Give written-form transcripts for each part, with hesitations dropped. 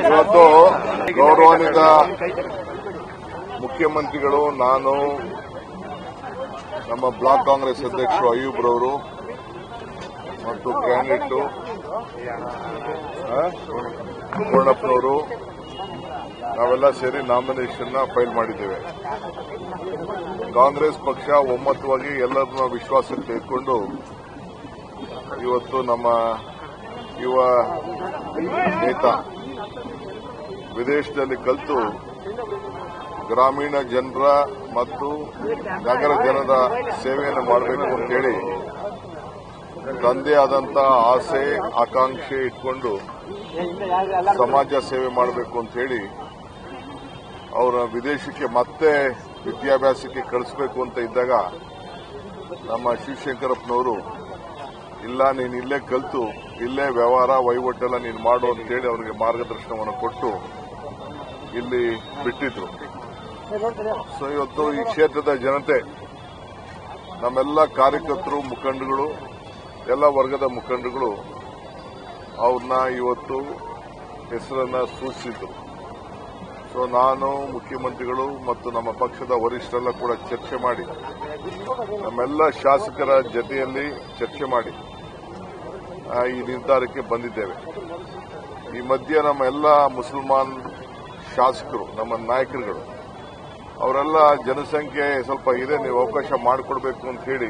ಇವತ್ತು ಗೌರವಾನ್ವಿತ ಮುಖ್ಯಮಂತ್ರಿಗಳು, ನಾನು, ನಮ್ಮ ಬ್ಲಾಕ್ ಕಾಂಗ್ರೆಸ್ ಅಧ್ಯಕ್ಷರು ಅಯ್ಯೂಬ್ರವರು ಮತ್ತು ಕ್ಯಾಂಡಿಡೇಟ್ ಪೂರ್ಣಪ್ಪನವರು ನಾವೆಲ್ಲ ಸೇರಿ ನಾಮಿನೇಷನ್ ಫೈಲ್ ಮಾಡಿದ್ದೇವೆ. ಕಾಂಗ್ರೆಸ್ ಪಕ್ಷ ಒಮ್ಮತವಾಗಿ ಎಲ್ಲರನ್ನ ವಿಶ್ವಾಸಕ್ಕೆ ತೆಗೆದುಕೊಂಡು ಇವತ್ತು ನಮ್ಮ ಯುವ ನೇತಾ ವಿದೇಶದಲ್ಲಿ ಕಲಿತು ಗ್ರಾಮೀಣ ಜನರ ಮತ್ತು ನಗರ ಜನರ ಸೇವೆಯನ್ನು ಮಾಡಬೇಕು ಅಂತೇಳಿ ತಂದೆ ಆದಂತಹ ಆಸೆ ಆಕಾಂಕ್ಷೆ ಇಟ್ಕೊಂಡು ಸಮಾಜ ಸೇವೆ ಮಾಡಬೇಕು ಅಂತ ಹೇಳಿ ಅವರ ವಿದೇಶಕ್ಕೆ ಮತ್ತೆ ವಿದ್ಯಾಭ್ಯಾಸಕ್ಕೆ ಕಳಿಸಬೇಕು ಅಂತ ಇದ್ದಾಗ ನಮ್ಮ ಶಿವಶಂಕರಪ್ಪನವರು ಇಲ್ಲ, ನೀನು ಇಲ್ಲೇ ಕಲಿತು ಇಲ್ಲೇ ವ್ಯವಹಾರ ವಹಿವಾಟೆಲ್ಲ ನೀನು ಮಾಡು ಅಂತೇಳಿ ಅವರಿಗೆ ಮಾರ್ಗದರ್ಶನವನ್ನು ಕೊಟ್ಟು ಇಲ್ಲಿ ಬಿಟ್ಟಿದ್ರು. ಸೊ ಇವತ್ತು ಈ ಕ್ಷೇತ್ರದ ಜನತೆ, ನಮ್ಮೆಲ್ಲ ಕಾರ್ಯಕರ್ತರು, ಮುಖಂಡಗಳು, ಎಲ್ಲ ವರ್ಗದ ಮುಖಂಡಗಳು ಅವ್ರನ್ನ ಇವತ್ತು ಹೆಸರನ್ನ ಸೂಚಿಸಿದ್ರು. ಸೊ ನಾನು, ಮುಖ್ಯಮಂತ್ರಿಗಳು ಮತ್ತು ನಮ್ಮ ಪಕ್ಷದ ವರಿಷ್ಠರೆಲ್ಲ ಕೂಡ ಚರ್ಚೆ ಮಾಡಿ, ನಮ್ಮೆಲ್ಲ ಶಾಸಕರ ಜೊತೆಯಲ್ಲಿ ಚರ್ಚೆ ಮಾಡಿ ಈ ನಿರ್ಧಾರಕ್ಕೆ ಬಂದಿದ್ದೇವೆ. ಈ ಮಧ್ಯೆ ನಮ್ಮ ಎಲ್ಲ ಮುಸಲ್ಮಾನ್ ಶಾಸಕರು, ನಮ್ಮ ನಾಯಕರುಗಳು, ಅವರೆಲ್ಲ ಜನಸಂಖ್ಯೆ ಸ್ವಲ್ಪ ಇದೆ, ನೀವು ಅವಕಾಶ ಮಾಡಿಕೊಡ್ಬೇಕು ಅಂತ ಹೇಳಿ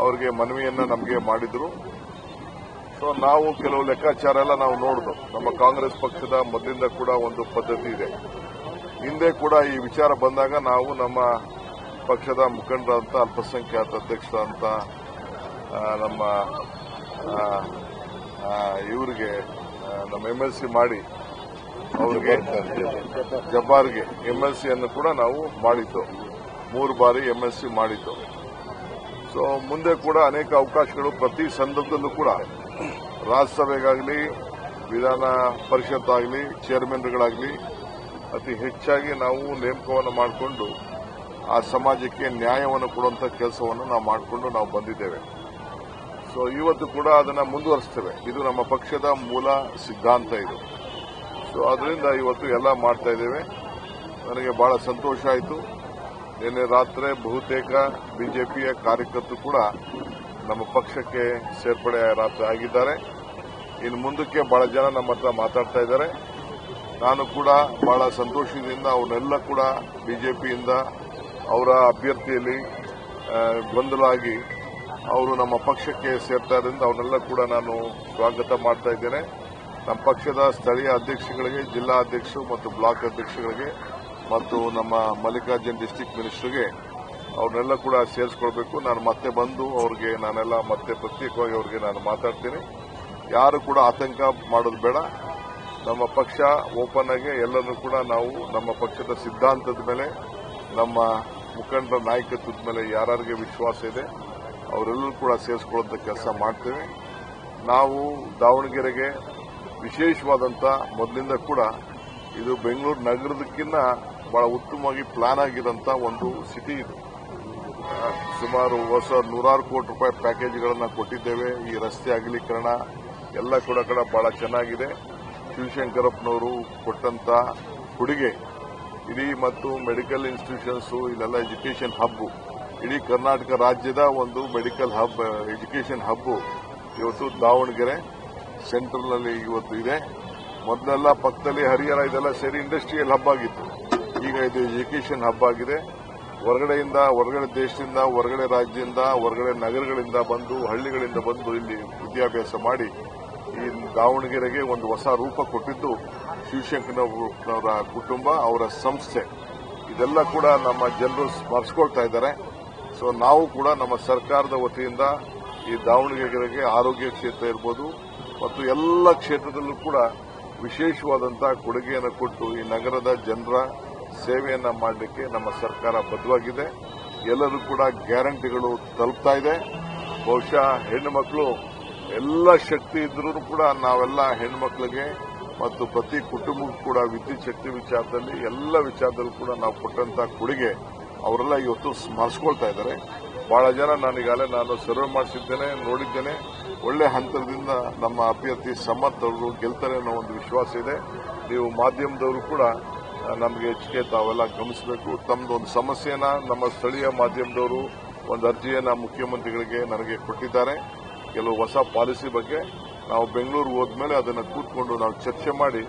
ಅವರಿಗೆ ಮನವಿಯನ್ನ ನಮಗೆ ಮಾಡಿದ್ರು. ಸೊ ನಾವು ಕೆಲವು ಲೆಕ್ಕಾಚಾರ ಎಲ್ಲ ನಾವು ನೋಡಿದ್ವು. ನಮ್ಮ ಕಾಂಗ್ರೆಸ್ ಪಕ್ಷದ ಮೊದಲಿಂದ ಕೂಡ ಒಂದು ಪದ್ಧತಿ ಇದೆ. ಹಿಂದೆ ಕೂಡ ಈ ವಿಚಾರ ಬಂದಾಗ ನಾವು ನಮ್ಮ ಪಕ್ಷದ ಮುಖಂಡರಂತ, ಅಲ್ಪಸಂಖ್ಯಾತ ಅಧ್ಯಕ್ಷರಂತ ನಮ್ಮ ಇವರಿಗೆ ನಮ್ಮ ಎಂಎಲ್ಸಿ ಮಾಡಿ ಅವರಿಗೆ ಜಬ್ಬಾರ್ಗೆ ಎಂಎಲ್ಸಿಯನ್ನು ಕೂಡ ನಾವು ಮಾಡಿದ್ದು, 3 ಬಾರಿ ಎಂಎಲ್ಸಿ ಮಾಡಿದ್ದು. ಸೊ ಮುಂದೆ ಕೂಡ ಅನೇಕ ಅವಕಾಶಗಳು ಪ್ರತಿ ಸಂದರ್ಭದಲ್ಲೂ ಕೂಡ ರಾಜ್ಯಸಭೆಗಾಗಲಿ, ವಿಧಾನ ಪರಿಷತ್ ಆಗಲಿ, ಚೇರ್ಮನ್ಗಳಾಗಲಿ ಅತಿ ಹೆಚ್ಚಾಗಿ ನಾವು ನೇಮಕವನ್ನು ಮಾಡಿಕೊಂಡು ಆ ಸಮಾಜಕ್ಕೆ ನ್ಯಾಯವನ್ನು ಕೊಡುವಂಥ ಕೆಲಸವನ್ನು ನಾವು ಮಾಡಿಕೊಂಡು ನಾವು ಬಂದಿದ್ದೇವೆ. ಸೊ ಇವತ್ತು ಕೂಡ ಅದನ್ನು ಮುಂದುವರಿಸ್ತೇವೆ. ಇದು ನಮ್ಮ ಪಕ್ಷದ ಮೂಲ ಸಿದ್ಧಾಂತ ಇದು. ಸೊ ಅದರಿಂದ ಇವತ್ತು ಎಲ್ಲ ಮಾಡ್ತಾ ಇದ್ದೇವೆ. ನನಗೆ ಬಹಳ ಸಂತೋಷ ಆಯಿತು. ನಿನ್ನೆ ರಾತ್ರಿ ಬಹುತೇಕ ಬಿಜೆಪಿಯ ಕಾರ್ಯಕರ್ತರು ಕೂಡ ನಮ್ಮ ಪಕ್ಷಕ್ಕೆ ಸೇರ್ಪಡೆ ರಾತ್ರಿ ಆಗಿದ್ದಾರೆ. ಇನ್ನು ಮುಂದಕ್ಕೆ ಬಹಳ ಜನ ನಮ್ಮ ಹತ್ರ ಮಾತಾಡ್ತಾ ಇದ್ದಾರೆ. ನಾನು ಕೂಡ ಬಹಳ ಸಂತೋಷದಿಂದ ಅವನ್ನೆಲ್ಲ ಕೂಡ ಬಿಜೆಪಿಯಿಂದ ಅವರ ಅಭ್ಯರ್ಥಿಯಲ್ಲಿ ಗೊಂದಲ ಆಗಿ ಅವರು ನಮ್ಮ ಪಕ್ಷಕ್ಕೆ ಸೇರ್ತಾ ಇರೋದ್ರಿಂದ ಅವನ್ನೆಲ್ಲ ಕೂಡ ನಾನು ಸ್ವಾಗತ ಮಾಡ್ತಾ ಇದ್ದೇನೆ. ನಮ್ಮ ಪಕ್ಷದ ಸ್ಥಳೀಯ ಅಧ್ಯಕ್ಷಗಳಿಗೆ, ಜಿಲ್ಲಾ ಅಧ್ಯಕ್ಷರು ಮತ್ತು ಬ್ಲಾಕ್ ಅಧ್ಯಕ್ಷಗಳಿಗೆ ಮತ್ತು ನಮ್ಮ ಮಲ್ಲಿಕಾರ್ಜುನ್ ಡಿಸ್ಟಿಕ್ ಮಿನಿಸ್ಟರ್ಗೆ ಅವ್ರನ್ನೆಲ್ಲ ಕೂಡ ಸೇರಿಸ್ಕೊಳ್ಬೇಕು. ನಾನು ಮತ್ತೆ ಬಂದು ಅವ್ರಿಗೆ ನಾನೆಲ್ಲ ಮತ್ತೆ ಪ್ರತ್ಯೇಕವಾಗಿ ಅವ್ರಿಗೆ ನಾನು ಮಾತಾಡ್ತೀನಿ. ಯಾರು ಕೂಡ ಆತಂಕ ಮಾಡೋದು ಬೇಡ. ನಮ್ಮ ಪಕ್ಷ ಓಪನ್ ಆಗಿ ಎಲ್ಲರನ್ನೂ ಕೂಡ ನಾವು ನಮ್ಮ ಪಕ್ಷದ ಸಿದ್ಧಾಂತದ ಮೇಲೆ, ನಮ್ಮ ಮುಖಂಡರ ನಾಯಕತ್ವದ ಮೇಲೆ ಯಾರಿಗೆ ವಿಶ್ವಾಸ ಇದೆ ಅವರೆಲ್ಲರೂ ಕೂಡ ಸೇರಿಸ್ಕೊಳ್ಳುವಂಥ ಕೆಲಸ ಮಾಡ್ತೇವೆ. ನಾವು ದಾವಣಗೆರೆಗೆ ವಿಶೇಷವಾದಂಥ ಮೊದಲಿಂದ ಕೂಡ ಇದು ಬೆಂಗಳೂರು ನಗರದಕ್ಕಿಂತ ಬಹಳ ಉತ್ತಮವಾಗಿ ಪ್ಲಾನ್ ಆಗಿರೋಂಥ ಒಂದು ಸಿಟಿ ಇದು. ಸುಮಾರು ನೂರಾರು ಕೋಟಿ ರೂಪಾಯಿ ಪ್ಯಾಕೇಜ್ಗಳನ್ನು ಕೊಟ್ಟಿದ್ದೇವೆ. ಈ ರಸ್ತೆ ಅಗಲೀಕರಣ ಎಲ್ಲ ಕೂಡ ಬಹಳ ಚೆನ್ನಾಗಿದೆ. ಶಿವಶಂಕರಪ್ಪನವರು ಕೊಟ್ಟಂತ ಕೊಡುಗೆ ಇಡೀ ಮತ್ತು ಮೆಡಿಕಲ್ ಇನ್ಸ್ಟಿಟ್ಯೂಷನ್ಸ್, ಇಲ್ಲೆಲ್ಲ ಎಜುಕೇಷನ್ ಹಬ್, ಇಡೀ ಕರ್ನಾಟಕ ರಾಜ್ಯದ ಒಂದು ಮೆಡಿಕಲ್ ಹಬ್, ಎಜುಕೇಷನ್ ಹಬ್ ಇವತ್ತು ದಾವಣಗೆರೆ ಸೆಂಟ್ರಲ್ನಲ್ಲಿ ಇವತ್ತು ಇದೆ. ಮೊದಲೆಲ್ಲ ಪಕ್ಕದಲ್ಲಿ ಹರಿಹರ ಇದೆಲ್ಲ ಸೇರಿ ಇಂಡಸ್ಟ್ರಿಯಲ್ ಹಬ್ ಆಗಿತ್ತು. ಈಗ ಇದು ಎಜುಕೇಷನ್ ಹಬ್ ಆಗಿದೆ. ಹೊರಗಡೆ ದೇಶದಿಂದ, ಹೊರಗಡೆ ರಾಜ್ಯದಿಂದ, ಹೊರಗಡೆ ನಗರಗಳಿಂದ ಬಂದು, ಹಳ್ಳಿಗಳಿಂದ ಬಂದು ಇಲ್ಲಿ ವಿದ್ಯಾಭ್ಯಾಸ ಮಾಡಿ ಈ ದಾವಣಗೆರೆಗೆ ಒಂದು ಹೊಸ ರೂಪ ಕೊಟ್ಟಿದ್ದು ಶಿವಶಂಕರಪ್ಪನವರ ಕುಟುಂಬ, ಅವರ ಸಂಸ್ಥೆ. ಇದೆಲ್ಲ ಕೂಡ ನಮ್ಮ ಜನರು ಸ್ಮರಿಸ್ಕೊಳ್ತಾ ಇದ್ದಾರೆ. ಸೊ ನಾವು ಕೂಡ ನಮ್ಮ ಸರ್ಕಾರದ ವತಿಯಿಂದ ಈ ದಾವಣಗೆರೆಗೆ ಆರೋಗ್ಯ ಕ್ಷೇತ್ರ ಇರ್ಬೋದು ಮತ್ತು ಎಲ್ಲ ಕ್ಷೇತ್ರದಲ್ಲೂ ಕೂಡ ವಿಶೇಷವಾದಂತಹ ಕೊಡುಗೆಯನ್ನು ಕೊಟ್ಟು ಈ ನಗರದ ಜನರ ಸೇವೆಯನ್ನ ಮಾಡಲಿಕ್ಕೆ ನಮ್ಮ ಸರ್ಕಾರ ಬದ್ಧವಾಗಿದೆ. ಎಲ್ಲರೂ ಕೂಡ ಗ್ಯಾರಂಟಿಗಳು ತಲುಪ್ತಾ ಇದೆ. ಬಹುಶಃ ಹೆಣ್ಣು ಮಕ್ಕಳು ಎಲ್ಲ ಶಕ್ತಿ ಇದ್ರೂ ಕೂಡ ನಾವೆಲ್ಲ ಹೆಣ್ಮಕ್ಳಿಗೆ ಮತ್ತು ಪ್ರತಿ ಕುಟುಂಬಕ್ಕೂ ಕೂಡ ವಿದ್ಯುತ್ ಶಕ್ತಿ ವಿಚಾರದಲ್ಲಿ ಎಲ್ಲ ವಿಚಾರದಲ್ಲೂ ಕೂಡ ನಾವು ಕೊಟ್ಟಂತ ಕೊಡುಗೆ ಅವರೆಲ್ಲ ಇವತ್ತು ಸ್ಮರಿಸ್ಕೊಳ್ತಾ ಇದ್ದಾರೆ. ಬಹಳ ಜನ ನಾನು ಸರ್ವೆ ಮಾಡಿಸಿದ್ದೇನೆ, ನೋಡಿದ್ದೇನೆ. ಒಳ್ಳೆ ಹಂತದಿಂದ ನಮ್ಮ ಅಭ್ಯರ್ಥಿ ಸಮರ್ಥ್ ಅವರು ಗೆಲ್ತಾರೆ ಅನ್ನೋ ಒಂದು ವಿಶ್ವಾಸ ಇದೆ. ನೀವು ಮಾಧ್ಯಮದವರು ಕೂಡ ನಮಗೆ ಹೆಚ್ಚಿಗೆ ತಾವೆಲ್ಲ ಗಮನಿಸಬೇಕು. ತಮ್ಮದು ಒಂದು ಸಮಸ್ಯೆನ ನಮ್ಮ ಸ್ಥಳೀಯ ಮಾಧ್ಯಮದವರು ಒಂದು ಅರ್ಜಿಯನ್ನ ಮುಖ್ಯಮಂತ್ರಿಗಳಿಗೆ ನನಗೆ ಕೊಟ್ಟಿದ್ದಾರೆ. ಕೆಲವು ಹೊಸ ಪಾಲಿಸಿ ಬಗ್ಗೆ ನಾವು ಬೆಂಗಳೂರಿಗೆ ಹೋದ್ಮೇಲೆ ಅದನ್ನು ಕೂತ್ಕೊಂಡು ನಾವು ಚರ್ಚೆ ಮಾಡಿ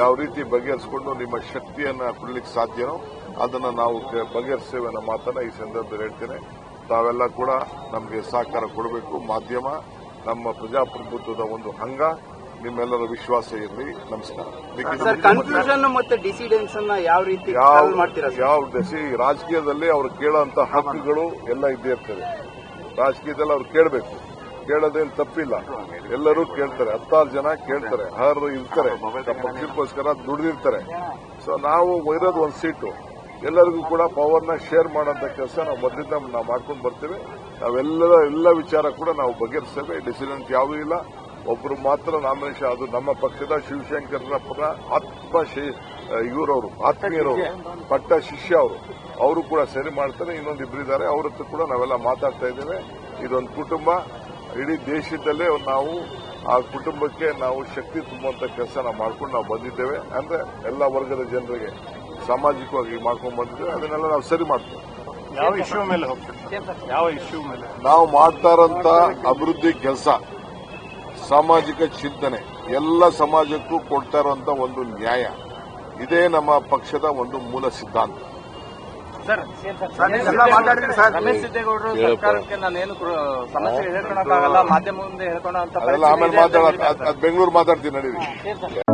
ಯಾವ ರೀತಿ ಬಗೆಹರಿಸಿಕೊಂಡು ನಿಮ್ಮ ಶಕ್ತಿಯನ್ನ ಕೊಡ್ಲಿಕ್ಕೆ ಸಾಧ್ಯನೋ ಅದನ್ನು ನಾವು ಬಗೆಹರಿಸ್ತೇವೆ ಅನ್ನೋ ಮಾತನ್ನ ಈ ಸಂದರ್ಭದಲ್ಲಿ ಹೇಳ್ತೇನೆ. ತಾವೆಲ್ಲ ಕೂಡ ನಮಗೆ ಸಹಕಾರ ಕೊಡಬೇಕು. ಮಾಧ್ಯಮ ನಮ್ಮ ಪ್ರಜಾಪ್ರಭುತ್ವದ ಒಂದು ಅಂಗ. ನಿಮ್ಮೆಲ್ಲರ ವಿಶ್ವಾಸ ಇರಲಿ. ನಮಸ್ಕಾರ. ಕನ್ಫ್ಯೂಷನ್ ಮತ್ತೆ ಡಿಸಿಡೆನ್ಸ್ ಅನ್ನ ಯಾವ ರೀತಿ ಮಾಡ್ತೀರಾ? ಯಾವ ರಾಜಕೀಯದಲ್ಲಿ ಅವ್ರು ಕೇಳೋಂತ ಹಕ್ಕುಗಳು ಎಲ್ಲ ಇದ್ದೇ ಇರ್ತದೆ. ರಾಜಕೀಯದಲ್ಲಿ ಅವ್ರು ಕೇಳಬೇಕು, ಕೇಳೋದೇನು ತಪ್ಪಿಲ್ಲ. ಎಲ್ಲರೂ ಕೇಳ್ತಾರೆ, 16 ಜನ ಕೇಳ್ತಾರೆ, ಅರ್ಹರು ಇರ್ತಾರೆ, ಪಕ್ಷಕ್ಕೋಸ್ಕರ ದುಡಿದಿರ್ತಾರೆ. ಸೊ ನಾವು ಇರೋದು ಒಂದು ಸೀಟು, ಎಲ್ಲರಿಗೂ ಕೂಡ ಪವರ್ನ ಶೇರ್ ಮಾಡೋಂಥ ಕೆಲಸ ನಾವು ಮೊದಲಿಂದ ನಾವು ಮಾಡ್ಕೊಂಡು ಬರ್ತೇವೆ. ಎಲ್ಲ ವಿಚಾರ ಕೂಡ ನಾವು ಬಗೆಹರಿಸ್ತೇವೆ. ಡಿಸಿಡೆನ್ಸ್ ಯಾವುದೂ ಇಲ್ಲ. ಒಬ್ಬರು ಮಾತ್ರ ನಾಮಿನೇಷನ್, ಅದು ನಮ್ಮ ಪಕ್ಷದ ಶಿವಶಂಕರಪ್ಪನ ಇವರವರು ಆತ್ಮೀಯರವರು, ಪಟ್ಟ ಶಿಷ್ಯ ಅವರು ಕೂಡ ಸರಿ ಮಾಡ್ತಾರೆ. ಇನ್ನೊಂದು ಇಬ್ಬರಿದ್ದಾರೆ, ಅವ್ರ ಹತ್ರ ಕೂಡ ನಾವೆಲ್ಲ ಮಾತಾಡ್ತಾ ಇದ್ದೇವೆ. ಇದೊಂದು ಕುಟುಂಬ, ಇಡೀ ದೇಶದಲ್ಲೇ ನಾವು ಆ ಕುಟುಂಬಕ್ಕೆ ನಾವು ಶಕ್ತಿ ತುಂಬುವಂತ ಕೆಲಸ ನಾವು ಮಾಡ್ಕೊಂಡು ನಾವು ಬಂದಿದ್ದೇವೆ. ಅಂದ್ರೆ ಎಲ್ಲ ವರ್ಗದ ಜನರಿಗೆ ಸಾಮಾಜಿಕವಾಗಿ ಮಾಡ್ಕೊಂಡು ಬಂದಿದ್ದೇವೆ. ಅದನ್ನೆಲ್ಲ ನಾವು ಸರಿ ಮಾಡ್ತೇವೆ. ಯಾವ ಇಶ್ಯೂ ಮೇಲೆ ಹೋಗ್ತೀವಿ? ಯಾವ ಇಶ್ಯೂ ಮೇಲೆ ನಾವು ಮಾಡ್ತಾ ಇರೋಂಥ ಅಭಿವೃದ್ಧಿ ಕೆಲಸ, ಸಾಮಾಜಿಕ ಚಿಂತನೆ, ಎಲ್ಲ ಸಮಾಜಕ್ಕೂ ಕೊಡ್ತಾ ಇರುವಂತ ಒಂದು ನ್ಯಾಯ, ಇದೇ ನಮ್ಮ ಪಕ್ಷದ ಒಂದು ಮೂಲ ಸಿದ್ಧಾಂತ. ರಮೇಶ್ ಸಿದ್ದೇಗೌಡರು ಸರ್ಕಾರಕ್ಕೆ ನಾನೇನು ಸಮಸ್ಯೆ ಹೇಳ್ಕೊಳಕ್ಕಾಗಲ್ಲ, ಮಾಧ್ಯಮ ಮುಂದೆ ಹೇಳ್ಕೊಳ್ಳೋ ಅಂತ ಅದೆಲ್ಲ ಆಮೇಲೆ ಮಾತಾಡ, ಬೆಂಗಳೂರು ಮಾತಾಡ್ತೀನಿ ನಡೀರಿ.